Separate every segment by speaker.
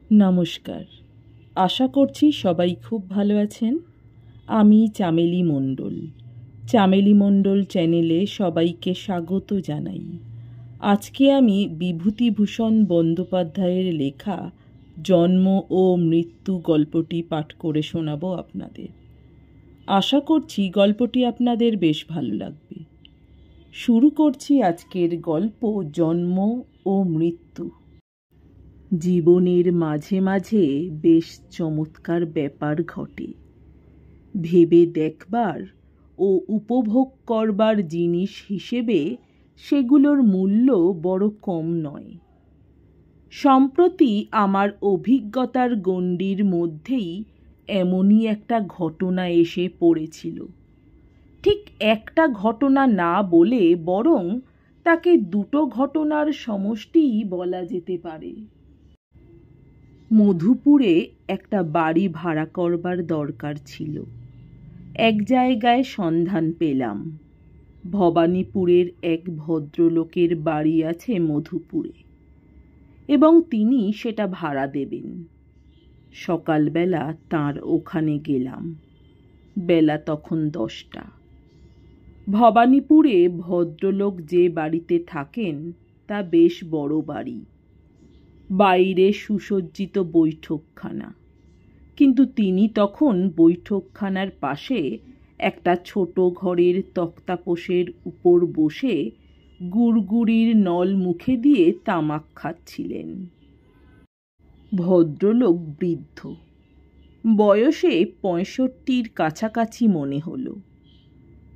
Speaker 1: নমস্কার, আশা করছি সবাই খুব ভালো আছেন। আমি চামেলি মণ্ডল। চামেলি মণ্ডল চ্যানেলে সবাইকে স্বাগত জানাই। আজকে আমি বিভূতিভূষণ বন্দ্যোপাধ্যায়ের লেখা জন্ম ও মৃত্যু গল্পটি পাঠ করে শোনাবো আপনাদের। আশা করছি গল্পটি আপনাদের বেশ ভালো লাগবে। শুরু করছি আজকের গল্প জন্ম ও মৃত্যু। জীবনের মাঝে মাঝে বেশ চমৎকার ব্যাপার ঘটে। ভেবে দেখবার ও উপভোগ করবার জিনিস হিসেবে সেগুলোর মূল্য বড় কম নয়। সম্প্রতি আমার অভিজ্ঞতার গণ্ডির মধ্যেই এমনই একটা ঘটনা এসে পড়েছিল। ঠিক একটা ঘটনা না বলে বরং তাকে দুটো ঘটনার সমষ্টিই বলা যেতে পারে। মধুপুরে একটা বাড়ি ভাড়া করবার দরকার ছিল। এক জায়গায় সন্ধান পেলাম। ভবানীপুরের এক ভদ্রলোকের বাড়ি আছে মধুপুরে, এবং তিনি সেটা ভাড়া দেবেন। সকালবেলা তাঁর ওখানে গেলাম। বেলা তখন 10টা। ভবানীপুরে ভদ্রলোক যে বাড়িতে থাকেন তা বেশ বড় বাড়ি। বাইরে সুসজ্জিত বৈঠকখানা, কিন্তু তিনি তখন বৈঠকখানার পাশে একটা ছোট ঘরের তক্তাপোশের উপর বসে গুড়গুড়ির নল মুখে দিয়ে তামাক খাচ্ছিলেন। ভদ্রলোক বৃদ্ধ, বয়সে 65-র কাছাকাছি মনে হলো,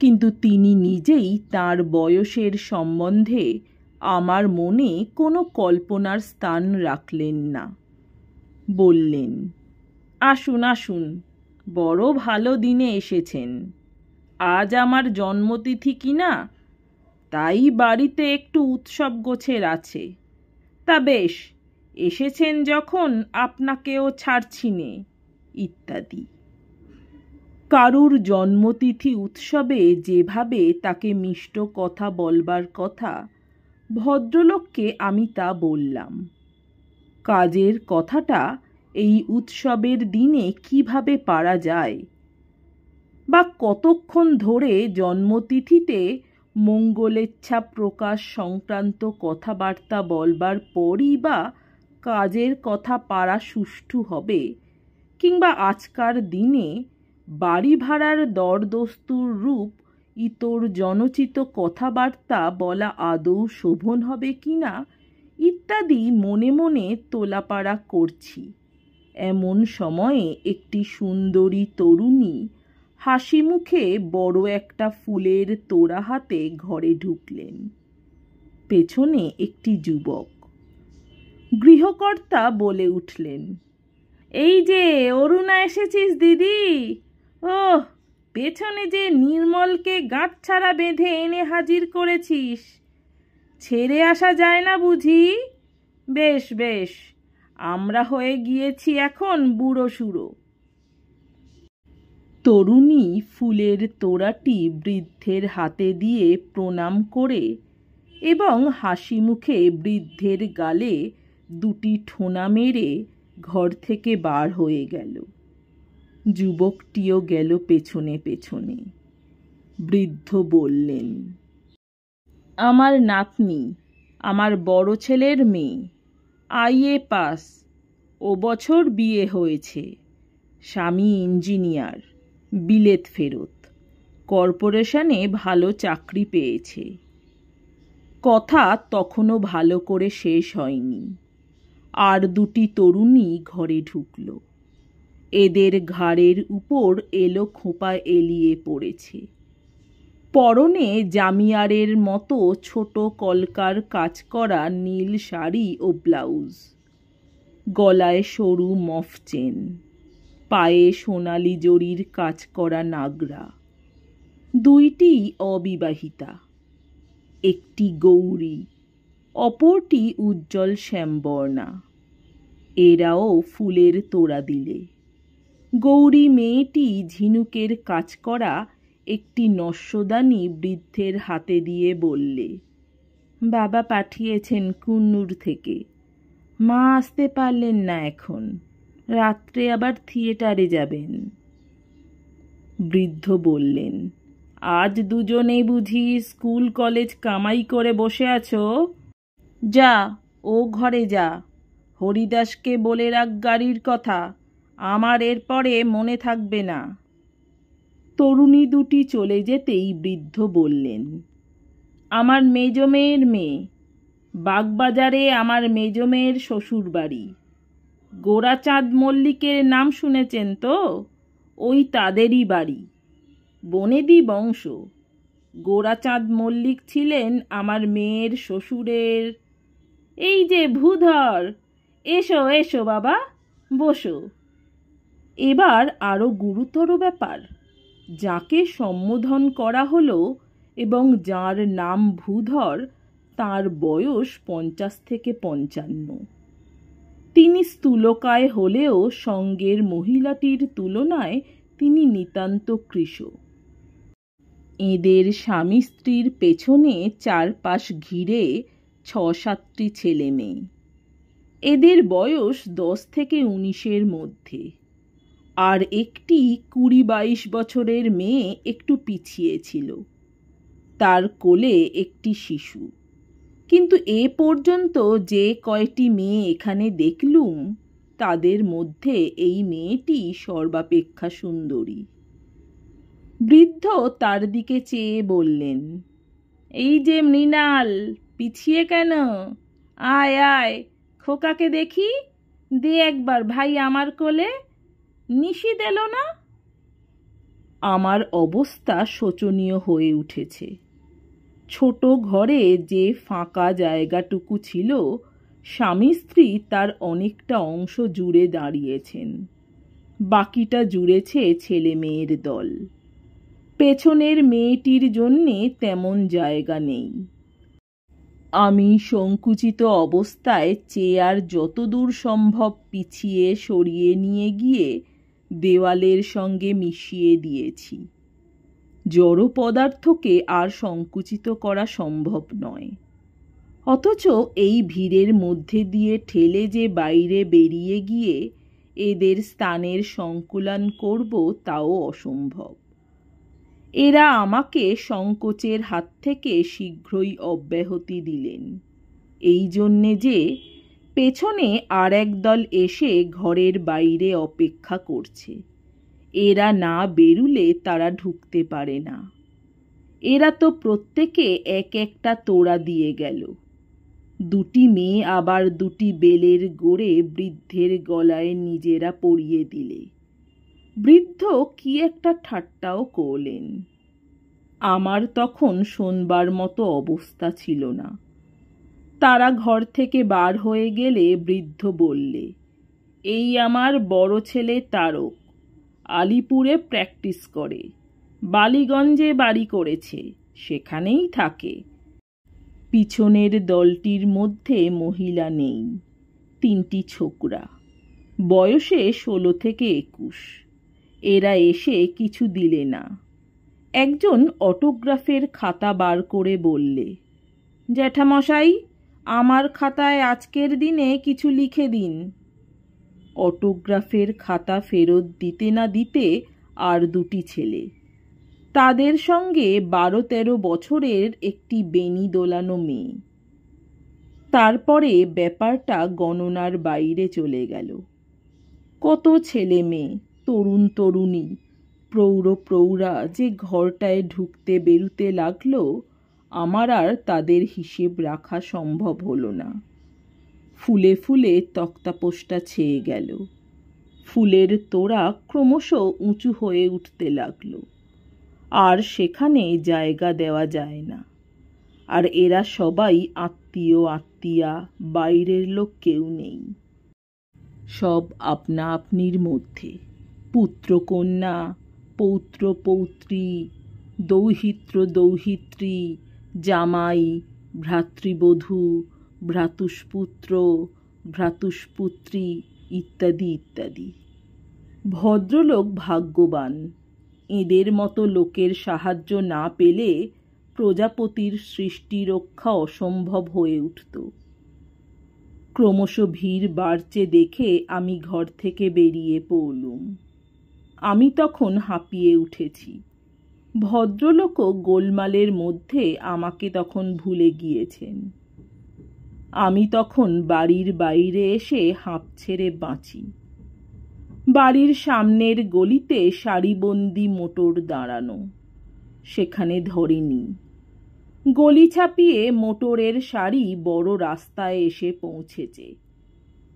Speaker 1: কিন্তু তিনি নিজেই তাঁর বয়সের সম্বন্ধে আমার মনে কোনো কল্পনার স্থান রাখলেন না। বললেন, আসুন আসুন, বড় ভালো দিনে এসেছেন। আজ আমার জন্মতিথি কিনা, তাই বাড়িতে একটু উৎসব গোছের আছে। তা বেশ, এসেছেন যখন আপনাকেও ছাড়ছি নে, ইত্যাদি। কারুর জন্মতিথি উৎসবে যেভাবে তাকে মিষ্ট কথা বলবার কথা, ভদ্রলোককে আমি তা বললাম। কাজের কথাটা এই উৎসবের দিনে কিভাবে পারা যায়, বা কতক্ষণ ধরে জন্মতিথিতে মঙ্গলেচ্ছা প্রকাশ সংক্রান্ত কথাবার্তা বলবার পরই বা কাজের কথা পারা সুষ্ঠু হবে, কিংবা আজকার দিনে বাড়ি ভাড়ার দরদস্তুর রূপ ইতর জনচিত কথাবার্তা বলা আদৌ শোভন হবে কিনা, ইত্যাদি মনে মনে তোলাপাড়া করছি। এমন সময়ে একটি সুন্দরী তরুণী হাসি মুখে বড় একটা ফুলের তোড়া হাতে ঘরে ঢুকলেন। পেছনে একটি যুবক। গৃহকর্তা বলে উঠলেন, এই যে অরুণা এসেছিস দিদি। ওহ, পেছনে যে নির্মলকে গাঁটছাড়া বেঁধে এনে হাজির করেছিস, ছেড়ে আসা যায় না বুঝি? বেশ বেশ, আমরা হয়ে গিয়েছি এখন বুড়ো সুড়ো। তরুণী ফুলের তোড়াটি বৃদ্ধের হাতে দিয়ে প্রণাম করে এবং হাসি মুখে বৃদ্ধের গালে দুটি ঠোনা মেরে ঘর থেকে বার হয়ে গেল। যুবকটিও গেল পেছনে পেছনে। বৃদ্ধ বললেন, আমার নাতনি, আমার বড় ছেলের মেয়ে, IA পাস, ও বছর বিয়ে হয়েছে। স্বামী ইঞ্জিনিয়ার, বিলেত ফেরত, কর্পোরেশনে ভালো চাকরি পেয়েছে। কথা তখনও ভালো করে শেষ হয়নি, আর দুটি তরুণী ঘরে ঢুকল। এদের ঘাড়ের উপর এলো খোঁপা এলিয়ে পড়েছে। পরনে জামিয়ারের মতো ছোট কলকার কাজ করা নীল শাড়ি ও ব্লাউজ, গলায় সরু মফ চেন, পায়ে সোনালি জরির কাজ করা নাগরা। দুইটি অবিবাহিতা, একটি গৌরী, অপরটি উজ্জ্বল শ্যামবর্ণা। এরাও ফুলের তোড়া দিলে। গৌরী মেয়েটি ঝিনুকের কাজ করা একটি নস্যদানি বৃদ্ধের হাতে দিয়ে বললে, বাবা পাঠিয়েছেন কুন্নুর থেকে। মা আসতে পারলেন না এখন, রাত্রে আবার থিয়েটারে যাবেন। বৃদ্ধ বললেন, আজ দুজনে বুঝি স্কুল কলেজ কামাই করে বসে আছো? যা, ও ঘরে যা, হরিদাসকে বলে রাখ গাড়ির কথা, আমার এরপরে মনে থাকবে না। তরুণী দুটি চলে যেতেই বৃদ্ধ বললেন, আমার মেজ মেয়ের মেয়ে, বাগবাজারে আমার মেজ মেয়ের শ্বশুর বাড়ি। গোরাচাঁদ মল্লিকের নাম শুনেছেন তো? ওই তাদেরই বাড়ি, বনেদি বংশ। গোরাচাঁদ মল্লিক ছিলেন আমার মেয়ের শ্বশুরের। এই যে ভূধর, এসো এসো বাবা, বসো। এবার আরও গুরুতর ব্যাপার, যাকে সম্বোধন করা হলো এবং যার নাম ভূধর, তার বয়স 50 থেকে 55। তিনি স্থূলকায় হলেও সঙ্গের মহিলাটির তুলনায় তিনি নিতান্ত কৃশ। এদের স্বামী স্ত্রীর পেছনে চারপাশ ঘিরে 6-7টি ছেলে মেয়ে। এদের বয়স 10 থেকে 19-এর মধ্যে, আর একটি 20-22 বছরের মেয়ে একটু পিছিয়ে ছিল। তার কোলে একটি শিশু। কিন্তু এ পর্যন্ত যে কয়টি মেয়ে এখানে দেখলুম, তাদের মধ্যে এই মেয়েটি সর্বাপেক্ষা সুন্দরী। বৃদ্ধ তার দিকে চেয়ে বললেন, এই যে মৃণাল, পিছিয়ে কেন? আয় আয়, খোকাকে দেখি, দে একবার ভাই আমার কোলে। নিশি দিল না? আমার অবস্থা শোচনীয় হয়ে উঠেছে। ছোট ঘরে যে ফাঁকা জায়গাটুকু ছিল, স্বামী স্ত্রী তার অনেকটা অংশ জুড়ে দাঁড়িয়েছেন, বাকিটা জুড়েছে ছেলে মেয়ের দল। পেছনের মেয়েটির জন্যে তেমন জায়গা নেই। আমি সংকুচিত অবস্থায় চেয়ার যতদূর সম্ভব পিছিয়ে সরিয়ে নিয়ে গিয়ে দেওয়ালের সঙ্গে মিশিয়ে দিয়েছি। জড় পদার্থকে আর সংকুচিত করা সম্ভব নয়, অথচ এই ভিড়ের মধ্যে দিয়ে ঠেলে যে বাইরে বেরিয়ে গিয়ে এদের স্থানের সংকুলান করব, তাও অসম্ভব। এরা আমাকে সংকোচের হাত থেকে শীঘ্রই অব্যাহতি দিলেন, এই জন্যে যে পেছনে আর একদল এসে ঘরের বাইরে অপেক্ষা করছে। এরা না বেরুলে তারা ঢুকতে পারে না। এরা তো প্রত্যেকে এক একটা তোড়া দিয়ে গেল। দুটি মেয়ে আবার দুটি বেলের গোড়ে বৃদ্ধের গলায় নিজেরা পরিয়ে দিলে। বৃদ্ধ কি একটা ঠাট্টাও করলেন। আমার তখন শোনবার মতো অবস্থা ছিল না। তারা ঘর থেকে বার হয়ে গেলে বৃদ্ধ বললে, এই আমার বড় ছেলে তারক, আলিপুরে প্র্যাকটিস করে, বালিগঞ্জে বাড়ি করেছে, সেখানেই থাকে। পিছনের দলটির মধ্যে মহিলা নেই, 3টি ছোকরা, বয়সে 16 থেকে 21। এরা এসে কিছু দিলে না। একজন অটোগ্রাফের খাতা বার করে বললে, জ্যাঠামশাই, আমার খাতায় আজকের দিনে কিছু লিখে দিন। অটোগ্রাফের খাতা ফেরত দিতে না দিতে আর দুটি ছেলে, তাদের সঙ্গে 12-13 বছরের একটি বেনি দোলানো মেয়ে। তারপরে ব্যাপারটা গণনার বাইরে চলে গেল। কত ছেলে মেয়ে, তরুণ তরুণী, প্রৌঢ় প্রৌঢ়া যে ঘরটায় ঢুকতে বেরুতে লাগলো, আমার আর তাদের হিসেব রাখা সম্ভব হলো না। ফুলে ফুলে তক্তাপোষটা ছেয়ে গেল। ফুলের তোড়া ক্রমশ উঁচু হয়ে উঠতে লাগলো, আর সেখানে জায়গা দেওয়া যায় না। আর এরা সবাই আত্মীয় আত্মীয়া, বাইরের লোক কেউ নেই। সব আপনা আপনির মধ্যে, পুত্রকন্যা, পৌত্র পৌত্রী, দৌহিত্র দৌহিত্রী, জামাই, ভ্রাতৃবধূ, ভ্রাতুষ্পুত্র, ভ্রাতুষ্পুত্রী ইত্যাদি ইত্যাদি। ভদ্রলোক ভাগ্যবান, এদের মতো লোকের সাহায্য না পেলে প্রজাপতির সৃষ্টি রক্ষা অসম্ভব হয়ে উঠত। ক্রমশ ভিড় বাড়ছে দেখে আমি ঘর থেকে বেরিয়ে পড়লুম। আমি তখন হাঁপিয়ে উঠেছি। ভদ্রলোকও গোলমালের মধ্যে আমাকে তখন ভুলে গিয়েছেন। আমি তখন বাড়ির বাইরে এসে হাঁপ ছেড়ে বাঁচি। বাড়ির সামনের গলিতে সারিবন্দি মোটর দাঁড়ানো, সেখানে ধরেনি। গলি ছাপিয়ে মোটরের সারি বড় রাস্তায় এসে পৌঁছেছে।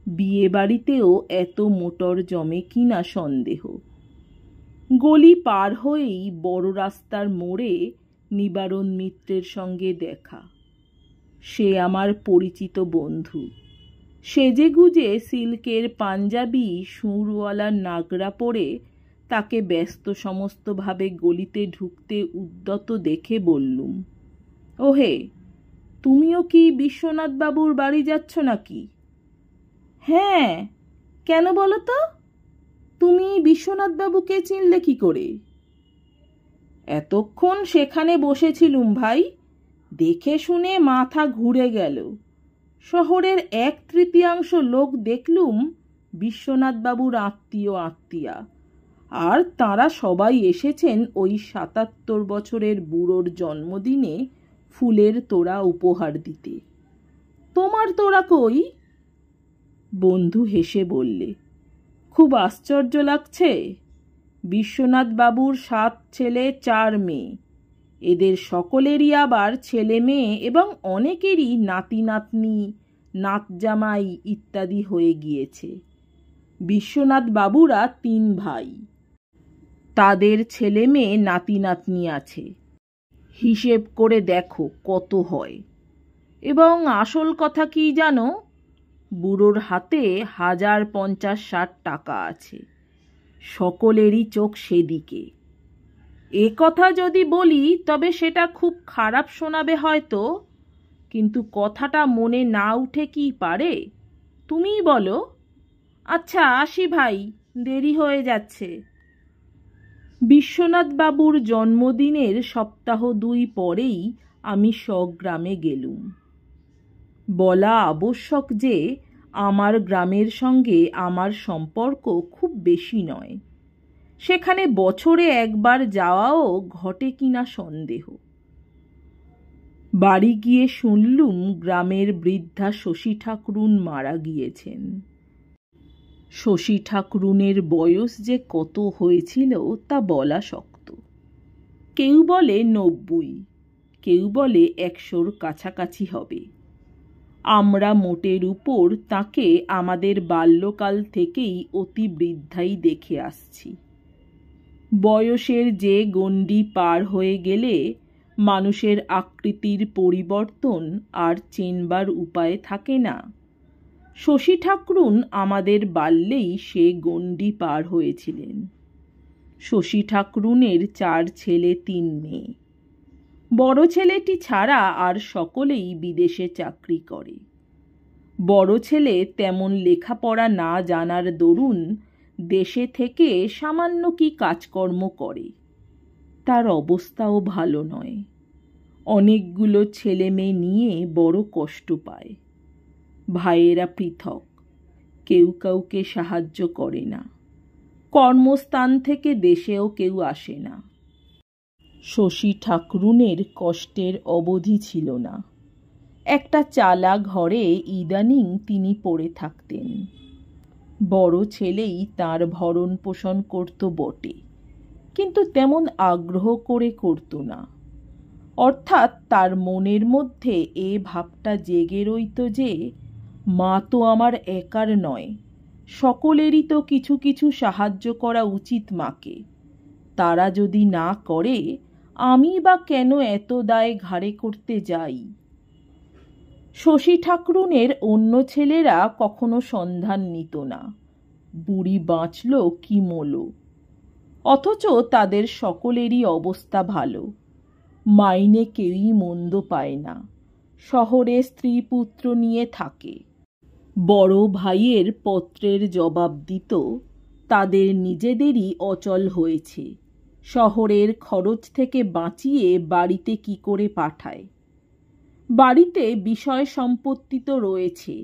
Speaker 1: বিয়ে বাড়িতেও এত মোটর জমে কিনা সন্দেহ। গলি পার হয়েই বড় রাস্তার মোড়ে নিবারণ মিত্রের সঙ্গে দেখা। সে আমার পরিচিত বন্ধু। সেজেগুজে সিল্কের পাঞ্জাবি সুরওয়ালা নাগরা পরে তাকে ব্যস্ত সমস্তভাবে গলিতে ঢুকতে উদ্যত দেখে বললুম, ওহে, তুমিও কি বিশ্বনাথবাবুর বাড়ি যাচ্ছ নাকি? হ্যাঁ, কেন বলো তো? তুমি বিশ্বনাথবাবুকে চিনলে কি করে? এতক্ষণ সেখানে বসেছিলুম ভাই, দেখে শুনে মাথা ঘুরে গেল। শহরের 1/3 লোক দেখলুম বিশ্বনাথবাবুর আত্মীয়া, আর তারা সবাই এসেছেন ওই 77 বছরের বুড়োর জন্মদিনে ফুলের তোড়া উপহার দিতে। তোমার তোড়া কই? বন্ধু হেসে বললে, খুব আশ্চর্য লাগছে। বিশ্বনাথবাবুর 7 ছেলে 4 মেয়ে। এদের সকলেরই আবার ছেলে মেয়ে এবং অনেকেরই নাতি নাতনি, নাতজামাই ইত্যাদি হয়ে গিয়েছে। বিশ্বনাথবাবুরা 3 ভাই, তাদের ছেলে মেয়ে নাতি নাতনি আছে। হিসেব করে দেখো কত হয়। এবং আসল কথা কি জানো? বুড়োর হাতে 1050-60 টাকা আছে। সকলেরই চোখ সেদিকে। এ কথা যদি বলি তবে সেটা খুব খারাপ শোনাবে হয়তো, কিন্তু কথাটা মনে না উঠে কি পারে? তুমিই বলো। আচ্ছা আসি ভাই, দেরি হয়ে যাচ্ছে। বিশ্বনাথবাবুর জন্মদিনের সপ্তাহ 2 পরেই আমি স্বগ্রামে গেলুম। বলা আবশ্যক যে আমার গ্রামের সঙ্গে আমার সম্পর্ক খুব বেশি নয়। সেখানে বছরে একবার যাওয়াও ঘটে কিনা সন্দেহ। বাড়ি গিয়ে শুনলুম গ্রামের বৃদ্ধা শশী ঠাকরুন মারা গিয়েছেন। শশী ঠাকরুনের বয়স যে কত হয়েছিল তা বলা শক্ত। কেউ বলে 90, কেউ বলে 100-র কাছাকাছি হবে। আমরা মোটের উপর তাকে আমাদের বাল্যকাল থেকেই অতি বৃদ্ধাই দেখে আসছি। বয়সের যে গণ্ডি পার হয়ে গেলে মানুষের আকৃতির পরিবর্তন আর চেনবার উপায় থাকে না, শশী ঠাকরুন আমাদের বাল্যেই সে গণ্ডি পার হয়েছিলেন। শশী ঠাকরুনের 4 ছেলে 3 মেয়ে। বড় ছেলেটি ছাড়া আর সকলেই বিদেশে চাকরি করে। বড় ছেলে তেমন লেখাপড়া না জানার দরুন দেশে থেকে সামান্য কি কাজকর্ম করে। তার অবস্থাও ভালো নয়। অনেকগুলো ছেলে মেয়ে নিয়ে বড় কষ্ট পায়। ভাইয়েরা পৃথক, কেউ কাউকে সাহায্য করে না। কর্মস্থান থেকে দেশেও কেউ আসে না। শশী ঠাকরুনের কষ্টের অবধি ছিল না। একটা চালা ঘরে ইদানিং তিনি পড়ে থাকতেন। বড় ছেলেই তার ভরণ পোষণ করত বটে, কিন্তু তেমন আগ্রহ করে করত না। অর্থাৎ তার মনের মধ্যে এ ভাবটা জেগে রইত যে মা তো আমার একার নয়, সকলেরই তো কিছু কিছু সাহায্য করা উচিত মাকে। তারা যদি না করে আমি বা কেন এত দায় ঘাড়ে করতে যাই। শশী ঠাকরুনের অন্য ছেলেরা কখনো সন্ধান নিত না, বুড়ি বাঁচল কি মলো। অথচ তাদের সকলেরই অবস্থা ভালো। মাইনে কেউই মন্দ পায় না। শহরে স্ত্রী পুত্র নিয়ে থাকে। বড় ভাইয়ের পত্রের জবাব দিত, তাদের নিজেদেরই অচল হয়েছে। শহরের খরচ থেকে বাঁচিয়ে বাড়িতে কি করে পাঠায়। বাড়িতে বিষয় সম্পত্তি তো রয়েছে,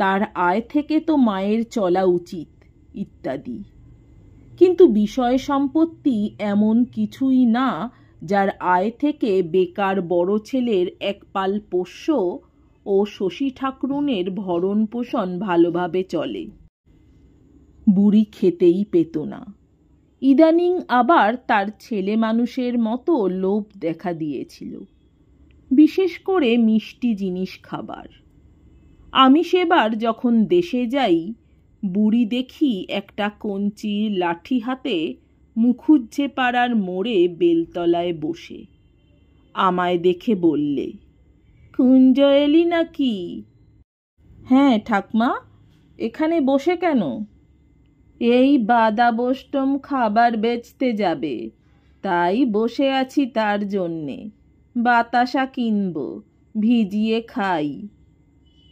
Speaker 1: তার আয় থেকে তো মায়ের চলা উচিত ইত্যাদি। কিন্তু বিষয় সম্পত্তি এমন কিছুই না যার আয় থেকে বেকার বড় ছেলের একপাল পোষ্য ও শশী ঠাকরুনের ভরণ পোষণ ভালোভাবে চলে। বুড়ি খেতেই পেত না। ইদানিং আবার তার ছেলে মানুষের মতো লোভ দেখা দিয়েছিল, বিশেষ করে মিষ্টি জিনিস খাবার। আমি সেবার যখন দেশে যাই, বুড়ি দেখি একটা কঞ্চির লাঠি হাতে মুখুজ্জে পাড়ার মোড়ে বেলতলায় বসে। আমায় দেখে বললে, কুঞ্জ এলি নাকি? হ্যাঁ ঠাকমা, এখানে বসে কেন? এই বাদাবষ্টম খাবার বেচতে যাবে, তাই বসে আছি তার জন্যে। বাতাসা কিনব, ভিজিয়ে খাই।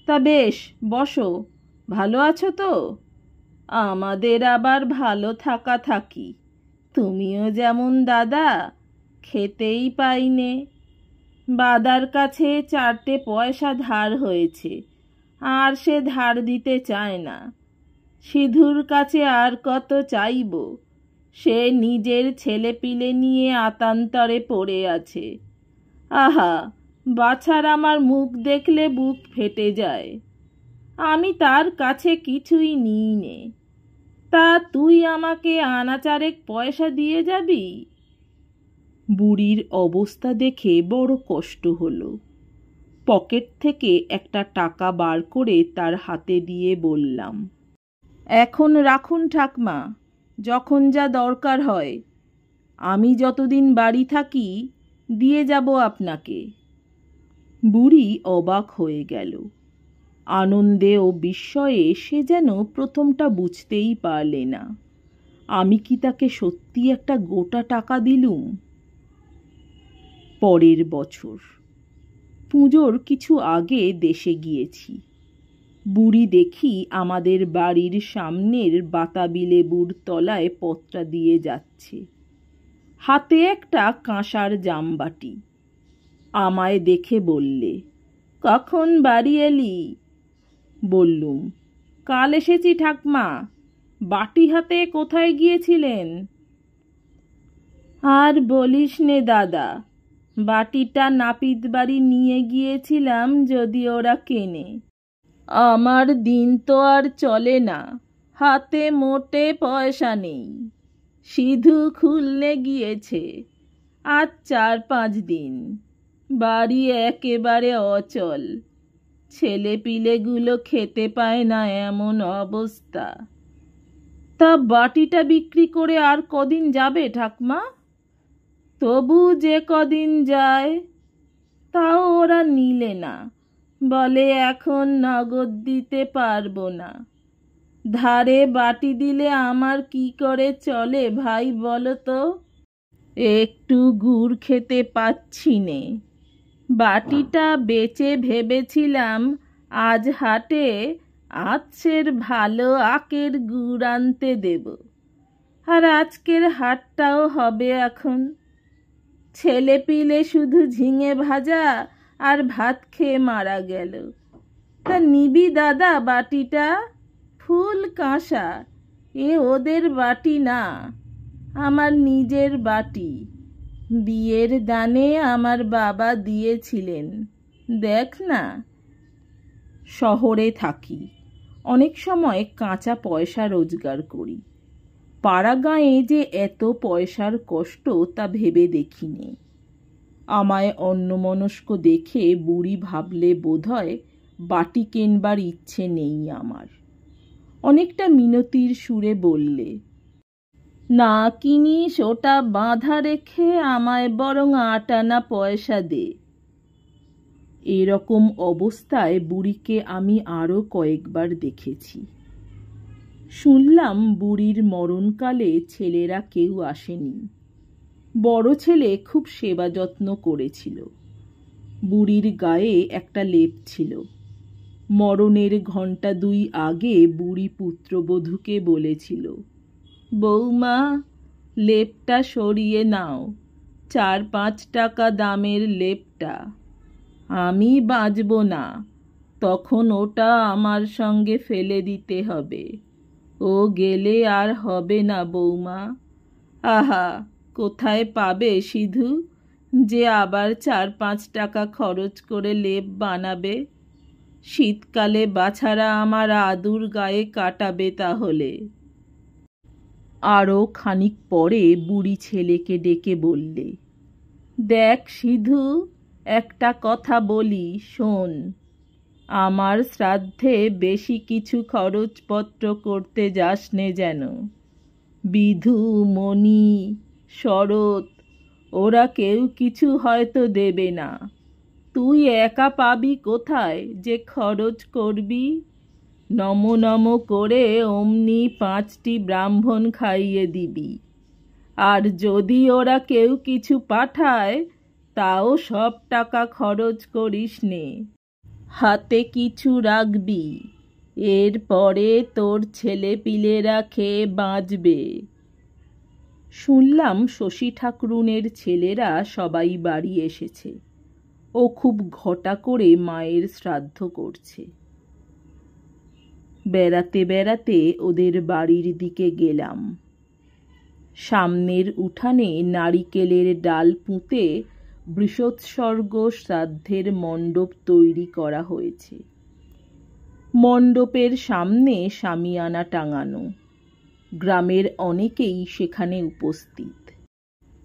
Speaker 1: তা বেশ, বসো। ভালো আছো তো? আমাদের আবার ভালো থাকা থাকি। তুমিও যেমন দাদা, খেতেই পাইনে। বাদার কাছে 4টে পয়সা ধার হয়েছে, আর সে ধার দিতে চায় না। সিধুর কাছে আর কত চাইব? সে নিজের ছেলেপিলে নিয়ে আতান্তরে পড়ে আছে। আহা, বাছার আমার মুখ দেখলে বুক ফেটে যায়। আমি তার কাছে কিছুই নিই নে। তা তুই আমাকে আনাচারেক পয়সা দিয়ে যাবি? বুড়ির অবস্থা দেখে বড় কষ্ট হলো। পকেট থেকে একটা টাকা বার করে তার হাতে দিয়ে বললাম, এখন রাখুন ঠাকমা, যখন যা দরকার হয়। আমি যতদিন বাড়ি থাকি দিয়ে যাব আপনাকে। বুড়ি অবাক হয়ে গেল। আনন্দে ও বিস্ময়ে সে যেন প্রথমটা বুঝতেই পারলে না। আমি কি তাকে সত্যি একটা গোটা টাকা দিলুম? পরের বছর পুজোর কিছু আগে দেশে গিয়েছি। বুড়ি দেখি আমাদের বাড়ির সামনের বাতাবি লেবুর তলায় পত্রা দিয়ে যাচ্ছে, হাতে একটা কাঁসার জামবাটি। আমায় দেখে বললে, কখন বাড়ি এলি? বললুম, কাল এসেছি ঠাকমা। বাটি হাতে কোথায় গিয়েছিলেন? আর বলিস নে দাদা, বাটিটা নাপিত বাড়ি নিয়ে গিয়েছিলাম যদি ওরা কেনে। আমার দিন তো আর চলে না, হাতে মোটে পয়সা নেই। সিধু খুলনে গিয়েছে, আজ 4-5 দিন। বাড়ি একেবারে অচল, ছেলে পিলেগুলো খেতে পায় না, এমন অবস্থা। তা বাটিটা বিক্রি করে আর কদিন যাবে ঠাকমা? তবু যে কদিন যায়। তাও ওরা নিলে না, বলে এখন নগদ দিতে পারবো না। ধারে বাটি দিলে আমার কি করে চলে ভাই বলো তো? একটু গুড় খেতে পাচ্ছি নে। বাটিটা বেচে ভেবেছিলাম আজ হাটে আচ্ছের ভালো আখের গুড় আনতে দেব, আর আজকের হাটটাও হবে এখন। ছেলে পিলে শুধু ঝিঙে ভাজা আর ভাত খেয়ে মারা গেল। তা নিবি দাদা বাটিটা? ফুল কাঁসা, এ ওদের বাটি না, আমার নিজের বাটি। বিয়ের দানে আমার বাবা দিয়েছিলেন, দেখ না। শহরে থাকি, অনেক সময় কাঁচা পয়সা রোজগার করি। পাড়া গাঁয়ে যে এত পয়সার কষ্ট তা ভেবে দেখিনি। আমায় অন্যমনস্ক দেখে বুড়ি ভাবলে বোধহয় বাটি কেনবার ইচ্ছে নেই আমার। অনেকটা মিনতির সুরে বললে, না কিনিস ওটা বাঁধা রেখে আমায় বরং 8 আনা পয়সা দে। এরকম অবস্থায় বুড়িকে আমি আরও কয়েকবার দেখেছি। শুনলাম বুড়ির মরণকালে ছেলেরা কেউ আসেনি। বড় ছেলে খুব সেবা যত্ন করেছিল। বুড়ির গায়ে একটা লেপ ছিল। মরণের ঘণ্টা 2 আগে বুড়ি পুত্রবধূকে বলেছিল, বৌমা, লেপটা সরিয়ে নাও, 4-5 টাকা দামের লেপটা। আমি বাঁচব না, তখন ওটা আমার সঙ্গে ফেলে দিতে হবে। ও গেলে আর হবে না বৌমা। আহা, কোথায় পাবে সিধু যে আবার 4-5 টাকা খরচ করে লেপ বানাবে? শীতকালে বাছারা আমার আদুর গায়ে কাটাবে তাহলে। আরও খানিক পরে বুড়ি ছেলেকে ডেকে বললে, দেখ সিধু, একটা কথা বলি শোন। আমার শ্রাদ্ধে বেশি কিছু খরচপত্র করতে যাস নে যেন। বিধু, মণি, শরৎ ওরা কেউ কিছু হয়তো দেবে না। তুই একা পাবি কোথায় যে খরচ করবি? নমো নমো করে অমনি 5টি ব্রাহ্মণ খাইয়ে দিবি। আর যদি ওরা কেউ কিছু পাঠায় তাও সব টাকা খরচ করিস নে, হাতে কিছু রাখবি। এরপরে তোর ছেলেপিলেরা খেয়ে বাঁচবে। শুনলাম শশী ঠাকরুনের ছেলেরা সবাই বাড়ি এসেছে। ও খুব ঘটা করে মায়ের শ্রাদ্ধ করছে। বেড়াতে বেড়াতে ওদের বাড়ির দিকে গেলাম। সামনের উঠানে নারিকেলের ডাল পুঁতে বৃষোৎসর্গ শ্রাদ্ধের মণ্ডপ তৈরি করা হয়েছে। মণ্ডপের সামনে শামিয়ানা টাঙানো। গ্রামের অনেকেই সেখানে উপস্থিত।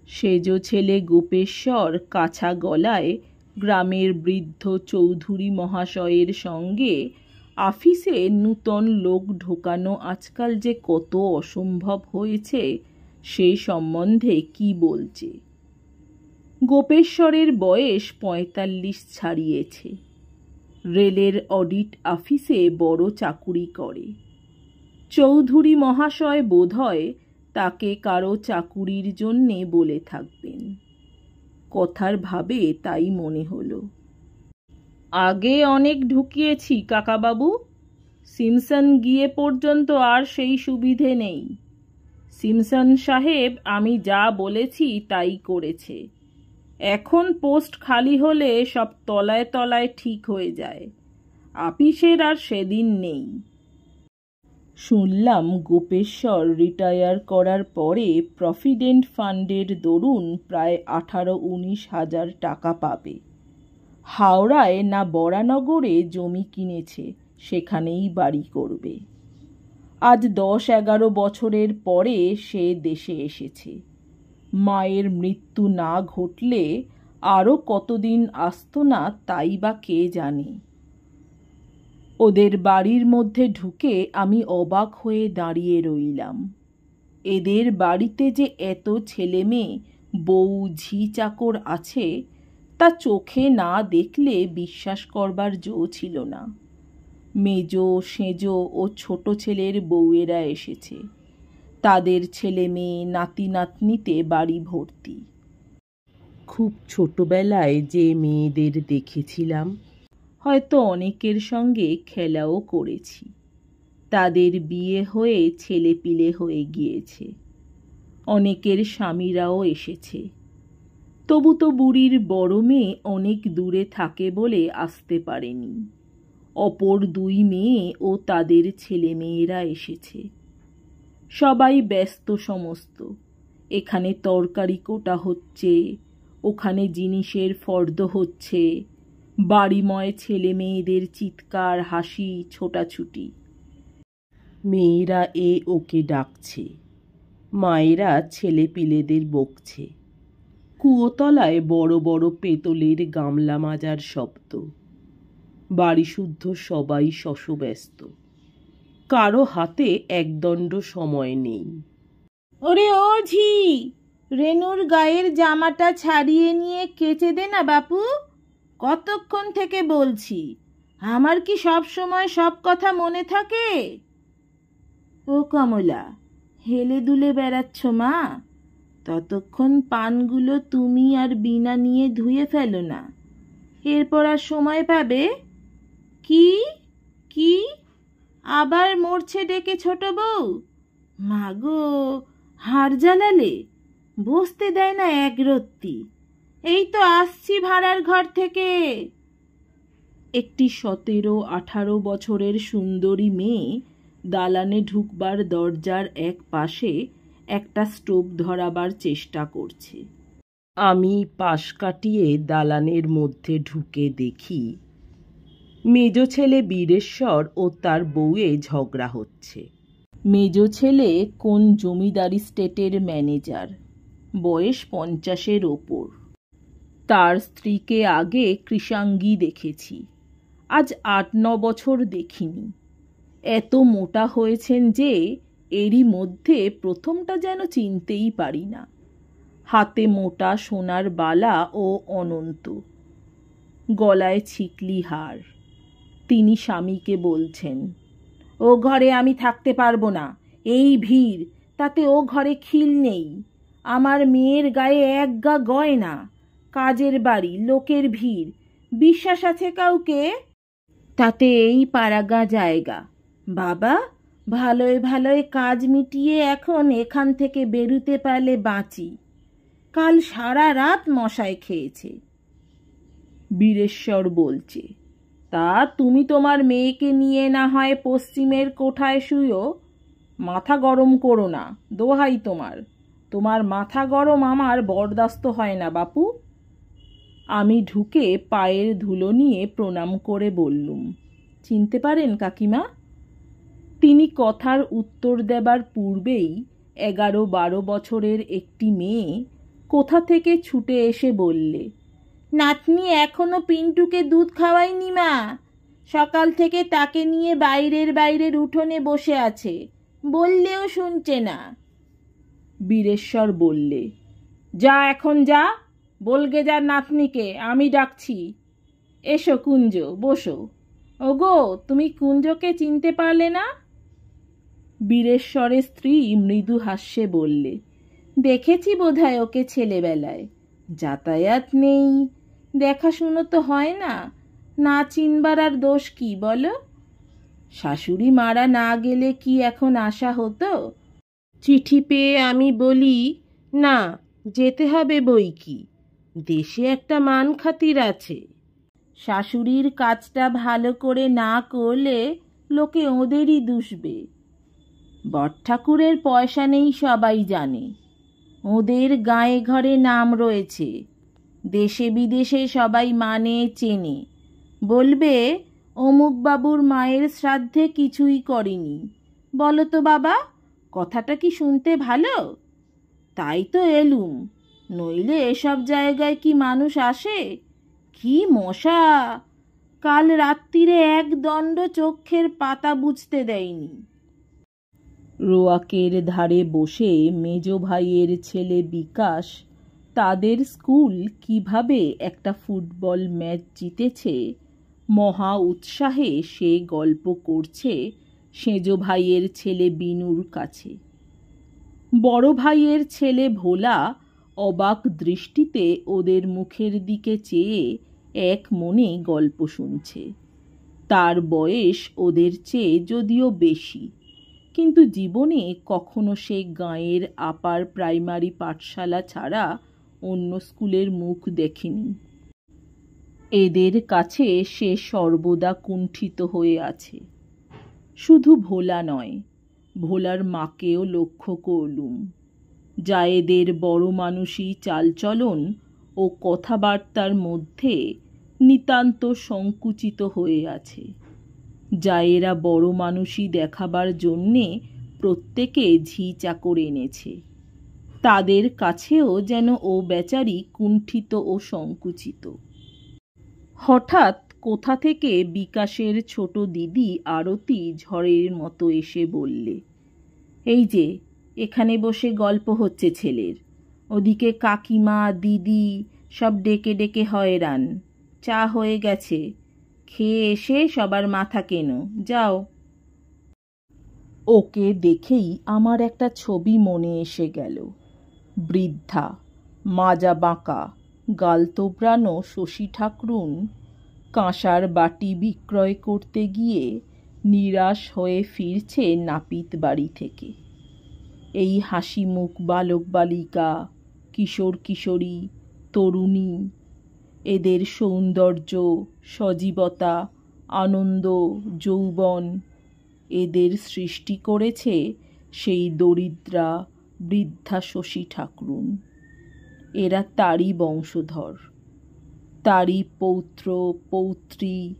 Speaker 1: সেজ ছেলে গোপেশ্বর কাছা গলায় গ্রামের বৃদ্ধ চৌধুরী মহাশয়ের সঙ্গে আফিসে নূতন লোক ঢোকানো আজকাল যে কত অসম্ভব হয়েছে সে সম্বন্ধে কি বলছে। গোপেশ্বরের বয়স 45 ছাড়িয়েছে। রেলের অডিট অফিসে বড় চাকুরি করে। চৌধুরী মহাশয় বোধহয় তাকে কারো চাকুরির জন্যে বলে থাকবেন। কথার ভাবে তাই মনে হলো। আগে অনেক ঢুকিয়েছি কাকাবাবু, সিমসন গিয়ে পর্যন্ত আর সেই সুবিধে নেই। সিমসন সাহেব আমি যা বলেছি তাই করেছে। এখন পোস্ট খালি হলে সব তলায় তলায় ঠিক হয়ে যায়। আপিসের আর সেদিন নেই। শুনলাম গোপেশ্বর রিটায়ার করার পরে প্রভিডেন্ট ফান্ডের দরুন প্রায় 18-19 হাজার টাকা পাবে। হাওড়ায় না বরানগরে জমি কিনেছে, সেখানেই বাড়ি করবে। আজ 10-11 বছরের পরে সে দেশে এসেছে। মায়ের মৃত্যু না ঘটলে আরও কতদিন আসতো না তাই বা কে জানে। ওদের বাড়ির মধ্যে ঢুকে আমি অবাক হয়ে দাঁড়িয়ে রইলাম। এদের বাড়িতে যে এত ছেলে মেয়ে, বউ, ঝি চাকর আছে তা চোখে না দেখলে বিশ্বাস করবার জো ছিল না। মেজো, সেজো ও ছোট ছেলের বউয়েরা এসেছে। তাদের ছেলে মেয়ে, নাতি নাতনিতে বাড়ি ভর্তি। খুব ছোটবেলায় যে মেয়েদের দেখেছিলাম, হয়তো অনেকের সঙ্গে খেলাও করেছি। তাদের বিয়ে হয়ে ছেলেপিলে হয়ে গিয়েছে। অনেকের স্বামীরাও এসেছে। তবু তো বুড়ির বড় মেয়ে অনেক দূরে থাকে বলে আসতে পারেনি। অপর 2 মেয়ে ও তাদের ছেলে মেয়েরা এসেছে। সবাই ব্যস্ত সমস্ত। এখানে তরকারি কোটা হচ্ছে, ওখানে জিনিসের ফর্দ হচ্ছে, বাড়িময় ছেলে মেয়েদের চিৎকার, হাসি, ছোটাছুটি। মেয়েরা ওকে ডাকছে, মায়েরা ছেলে পিলেদের বকছে। কুয়োতলায় বড় বড় পেতলের গামলা মাজার শব্দ। বাড়িশুদ্ধ সবাই শশব্যস্ত। কারো হাতে একদণ্ড সময় নেই। ওরে ও ঝি, রেনুর গায়ের জামাটা ছাড়িয়ে নিয়ে কেচে দে না বাপু। কতক্ষণ থেকে বলছি, আমার কি সব সময় সব কথা মনে থাকে? ও কমলা, হেলে দুলে বেড়াচ্ছ মা? ততক্ষণ পানগুলো তুমি আর বিনা নিয়ে ধুয়ে ফেলো না, এরপর আর সময় পাবে। কি কি আবার মরছে ডেকে ছোট বউ? মাগো, হাড় জ্বালালে, বসতে দেয় না এক রত্তি। এই তো আসছি ভাড়ার ঘর থেকে। একটি 17-18 বছরের সুন্দরী মেয়ে দালানে ঢুকবার দরজার এক পাশে একটা স্টোভ ধরাবার চেষ্টা করছে। আমি পাশ কাটিয়ে দালানের মধ্যে ঢুকে দেখি মেজ ছেলে বীরেশ্বর ও তার বউয়ে ঝগড়া হচ্ছে। মেজ ছেলে কোন জমিদারি স্টেটের ম্যানেজার, বয়স 50-এর ওপর। তার স্ত্রীকে আগে কৃষাঙ্গী দেখেছি, আজ 8-9 বছর দেখিনি। এত মোটা হয়েছেন যে এরই মধ্যে প্রথমটা যেন চিনতেই পারি না। হাতে মোটা সোনার বালা ও অনন্ত, গলায় ছিকলি হার। তিনি স্বামীকে বলছেন, ও ঘরে আমি থাকতে পারবো না, এই ভিড়, তাতে ও ঘরে খিল নেই। আমার মেয়ের গায়ে এক গা গয়না, কাজের বাড়ি, লোকের ভিড়, বিশ্বাস আছে কাউকে? তাতে এই পাড়াগা জায়গা। বাবা, ভালোয় ভালোয় কাজ মিটিয়ে এখন এখান থেকে বেরুতে পারলে বাঁচি। কাল সারা রাত মশায় খেয়েছে। বীরেশ্বর বলছে, তা তুমি তোমার মেয়েকে নিয়ে না হয় পশ্চিমের কোঠায় শুয়ো। মাথা গরম করো না, দোহাই তোমার মাথা গরম আমার বরদাস্ত হয় না বাপু। আমি ঢুকে পায়ের ধুলো নিয়ে প্রণাম করে বললুম, চিনতে পারেন কাকিমা? তিনি কথার উত্তর দেবার পূর্বেই 11-12 বছরের একটি মেয়ে কোথা থেকে ছুটে এসে বললে, নাতনি এখনো পিন্টুকে দুধ খাওয়ায়নি মা। সকাল থেকে তাকে নিয়ে বাইরের উঠোনে বসে আছে, বললেও শুনছে না। বীরেশ্বর বললে, যা এখন যা, বলগে যার নাতনিকে আমি ডাকছি। এসো কুঞ্জ, বসো। ওগো, তুমি কুঞ্জকে চিনতে পারলে না? বীরেশ্বরের স্ত্রী মৃদু হাস্যে বললে, দেখেছি বোধহয় ওকে ছেলেবেলায়। যাতায়াত নেই, দেখাশুনো তো হয় না, না চিনবার আর দোষ কি বলো? শাশুড়ি মারা না গেলে কি এখন আসা হতো? চিঠি পেয়ে আমি বলি, না যেতে হবে বই কি, দেশে একটা মান খাতির আছে। শাশুড়ির কাজটা ভালো করে না করলে লোকে ওদেরই দুষবে। বটঠাকুরের পয়সা নেই সবাই জানে, ওদের গায়ে ঘরে নাম রয়েছে, দেশে বিদেশে সবাই মানে চেনে। বলবে অমুক বাবুর মায়ের শ্রাদ্ধে কিছুই করেনি। বলো তো বাবা, কথাটা কি শুনতে ভালো? তাই তো এলুম, নইলে এসব জায়গায় কি মানুষ আসে? কি মশা! কাল রাত্রিরে এক দণ্ড চোখের পাতা বুঝতে দেয়নি। রোয়াকের ধারে বসে মেজ ভাইয়ের ছেলে বিকাশ তাদের স্কুল কিভাবে একটা ফুটবল ম্যাচ জিতেছে মহা উৎসাহে সে গল্প করছে সেজ ভাইয়ের ছেলে বিনুর কাছে। বড় ভাইয়ের ছেলে ভোলা অবাক দৃষ্টিতে ওদের মুখের দিকে চেয়ে এক মনে গল্প শুনছে। তার বয়স ওদের চেয়ে যদিও বেশি, কিন্তু জীবনে কখনো সে গাঁয়ের আপার প্রাইমারি পাঠশালা ছাড়া অন্য স্কুলের মুখ দেখেনি। এদের কাছে সে সর্বদা কুণ্ঠিত হয়ে আছে। শুধু ভোলা নয়, ভোলার মাকেও লক্ষ্য করলুম। জায়েদের বড় মানুষই চালচলন ও কথাবার্তার মধ্যে নিতান্ত সংকুচিত হয়ে আছে। জায়েরা বড় মানুষই দেখাবার জন্যে প্রত্যেকে ঝি চাকর এনেছে, তাদের কাছেও যেন ও বেচারি কুণ্ঠিত ও সংকুচিত। হঠাৎ কোথা থেকে বিকাশের ছোট দিদি আরতি ঝড়ের মতো এসে বললে, এই যে এখানে বসে গল্প হচ্ছে ছেলের, ওদিকে কাকিমা দিদি সব ডেকে ডেকে হয়রান। চা হয়ে গেছে, খেয়ে এসে সবার মাথা কেনো, যাও। ওকে দেখেই আমার একটা ছবি মনে এসে গেল। বৃদ্ধা, মাজা বাঁকা, গাল তোবড়ানো শশী ঠাকরুন কাঁসার বাটি বিক্রয় করতে গিয়ে নিরাশ হয়ে ফিরছে নাপিত বাড়ি থেকে। এই হাসি মুখ বালক বালিকা, কিশোর কিশোরী, তরুণী, এদের সৌন্দর্য, সজীবতা, আনন্দ, যৌবন এদের সৃষ্টি করেছে সেই দরিদ্রা বৃদ্ধা শশী ঠাকরুন। এরা তারই বংশধর, তারই পৌত্র, পৌত্রী,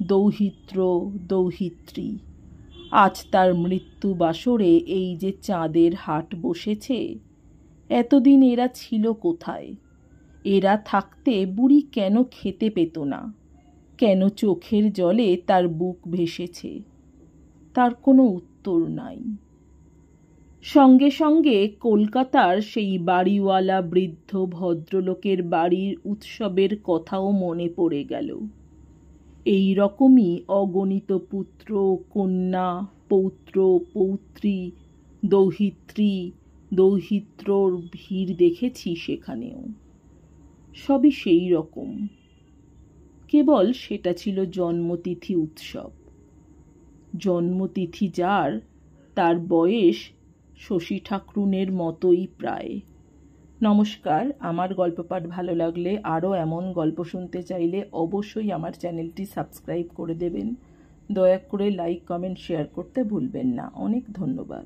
Speaker 1: দৌহিত্র, দৌহিত্রী। আজ তার মৃত্যু বাসরে এই যে চাঁদের হাট বসেছে, এতদিন এরা ছিল কোথায়? এরা থাকতে বুড়ি কেন খেতে পেত না? কেন চোখের জলে তার বুক ভেসেছে? তার কোনো উত্তর নাই। সঙ্গে সঙ্গে কলকাতার সেই বাড়িওয়ালা বৃদ্ধ ভদ্রলোকের বাড়ির উৎসবের কথাও মনে পড়ে গেল। এই রকমই অগণিত পুত্র, কন্যা, পৌত্র, পৌত্রী, দৌহিত্রী, দৌহিত্রর ভিড় দেখেছি সেখানেও। সবই সেই রকম, কেবল সেটা ছিল জন্মতিথি উৎসব। জন্মতিথি যার, তার বয়স শশী ঠাকরুনের মতোই প্রায়। নমস্কার, আমার গল্প পাঠ ভালো লাগলে, আরও এমন গল্প শুনতে চাইলে অবশ্যই আমার চ্যানেলটি সাবস্ক্রাইব করে দেবেন। দয়া করে লাইক, কমেন্ট, শেয়ার করতে ভুলবেন না। অনেক ধন্যবাদ।